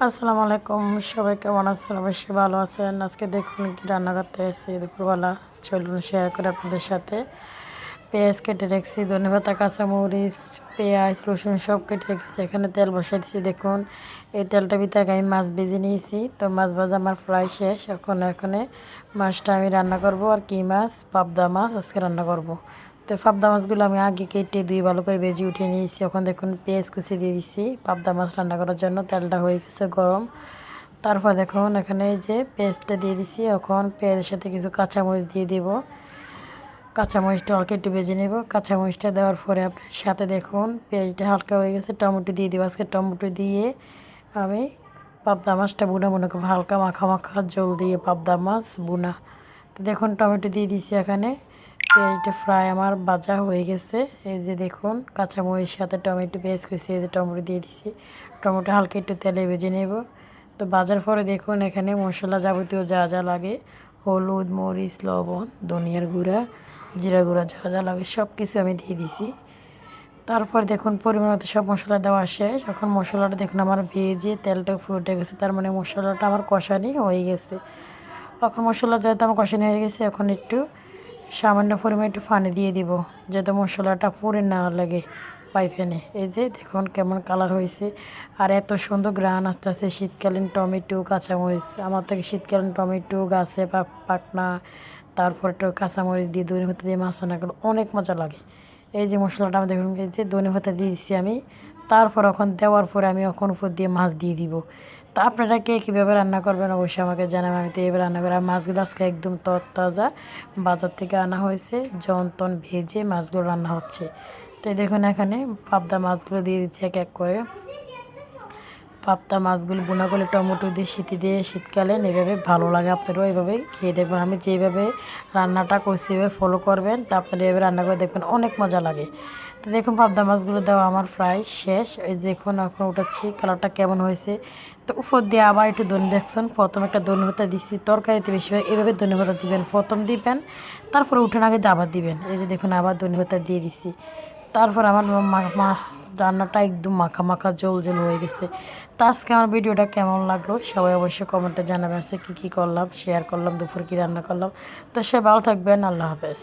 আসসালামু আলাইকুম, সবাই কেমন আছেন? অবশ্যই ভালো আছেন। আজকে দেখুন কি রান্না করতে এসেছি দুপুরবেলা। চলুন শেয়ার করে আপনাদের সাথে। পেঁয়াজ কেটে রেখেছি, ধনেপাতা, কাঁচামরিচ, পেঁয়াজ, রসুন সব কেটে রেখেছি। এখানে তেল বসাই দিচ্ছি। দেখুন এই তেলটা ভিতরে আমি মাছ ভেজে নিয়েছি। তো মাছ ভাজা আমার প্রায় শেষ। এখানে মাছটা আমি রান্না করব। আর কি মাছ? পাবদা মাছ আজকে রান্না করব। তো পাবদা মাছগুলো আমি আগে কেটে ধুয়ে ভালো করে ভেজে উঠিয়ে নিয়েছি। এখন দেখুন পেঁয়াজ কুচি দিয়ে দিচ্ছি পাবদা মাছ রান্না করার জন্য। তেলটা হয়ে গেছে গরম। তারপর দেখুন এখানে এই যে পেঁয়াজটা দিয়ে দিচ্ছি। এখন পেঁয়াজের সাথে কিছু কাঁচামরিচ দিয়ে দিব। কাঁচামরিচটা হালকা একটু ভেজে নেব। কাঁচামরিচটা দেওয়ার পরে আপনার সাথে দেখুন পেঁয়াজটা হালকা হয়ে গেছে, টমেটো দিয়ে দিব। আজকে টমেটো দিয়ে আমি পাবদা মাছটা বুনা মনে করব, হালকা মাখা মাখা জল দিয়ে পাবদা মাছ বুনা। তো দেখুন টমেটো দিয়ে দিচ্ছি। এখানে পেঁয়াজটা ফ্রাই আমার ভাজা হয়ে গেছে। এই যে দেখুন কাঁচামরিচের সাথে টমেটো পেঁয়াজ কুচি, এই যে টমেটো দিয়ে দিচ্ছি। টমেটো হালকা একটু তেলে ভেজে নেব। তো ভাজার পরে দেখুন এখানে মশলা যাবতীয় যা যা লাগে, হলুদ, মরিচ, লবণ, ধনিয়ার গুঁড়া, জিরা গুঁড়া, যা যা লাগে সব কিছু আমি দিয়ে দিছি। তারপর দেখুন পরিমাণ মতো সব মশলা দেওয়া শেষ। এখন মশলাটা দেখুন আমার ভেজে তেলটা ফুটে গেছে, তার মানে মশলাটা আমার কষানি হয়ে গেছে। এখন মশলা যেহেতু আমার কষানি হয়ে গেছে, এখন একটু সামান্য পরিমাণে একটু পানি দিয়ে দিব, যাতে মশলাটা পুড়ে না লাগে পাইপেনে। এই যে দেখুন কেমন কালার হয়েছে। আর এত সুন্দর গ্রান আসতেছে। শীতকালীন টমেটো, কাঁচামরিচ, আমার থেকে শীতকালীন টমেটো গাছে পাকনা, তারপর একটু কাঁচামরিচ দিয়ে ধনেপাতা দিয়ে মাছ রান্না করলে অনেক মজা লাগে। এই যে মশলাটা আমি দেখুন, এই যে ধনেপাতা দিয়ে দিচ্ছি আমি। তারপর এখন দেওয়ার পরে আমি এখন উপর দিয়ে মাছ দিয়ে দিব। তা আপনারা কে কীভাবে রান্না করবেন অবশ্যই আমাকে জানাবেন। আমি তো এইভাবে রান্না করি। আর মাছগুলো আজকে একদম তরতাজা বাজার থেকে আনা হয়েছে, যন্তন ভেজে মাছগুলো রান্না হচ্ছে। তো দেখুন এখানে পাবদা মাছগুলো দিয়ে দিচ্ছি এক এক করে। পাবদা মাছগুলো বোনা করলে টমেটো দিয়ে সিটি দিয়ে শীতকালে এভাবে ভালো লাগে। আপনারাও এভাবে খেয়ে দেখবেন। আমি যেভাবে রান্নাটা করছি এভাবে ফলো করবেন, তা আপনারা এভাবে রান্না করে দেখবেন, অনেক মজা লাগে। তো দেখুন পাবদা মাছগুলো দেওয়া আমার প্রায় শেষ। এই দেখুন এখন উঠাচ্ছি, কালারটা কেমন হয়েছে। তো উপর দিয়ে আবার একটু ধনে দেখছেন, প্রথম একটা ধনেপাতা দিচ্ছি। তরকারিতে বেশিরভাগ এভাবে ধনেপাতা দিবেন, প্রথম দিবেন, তারপরে উঠে আগে আবার দিবেন। এই যে দেখুন আবার ধনেপাতা দিয়ে দিচ্ছি। তারপর আমার মাছ রান্নাটা একদম মাখা মাখা ঝোল ঝোল হয়ে গেছে। তো আজকে আমার ভিডিওটা কেমন লাগলো সবাই অবশ্যই কমেন্টে জানাবেন। আজকে কী কী করলাম, শেয়ার করলাম, দুপুর কী রান্না করলাম। তো সে ভালো থাকবেন। আল্লাহ হাফেজ।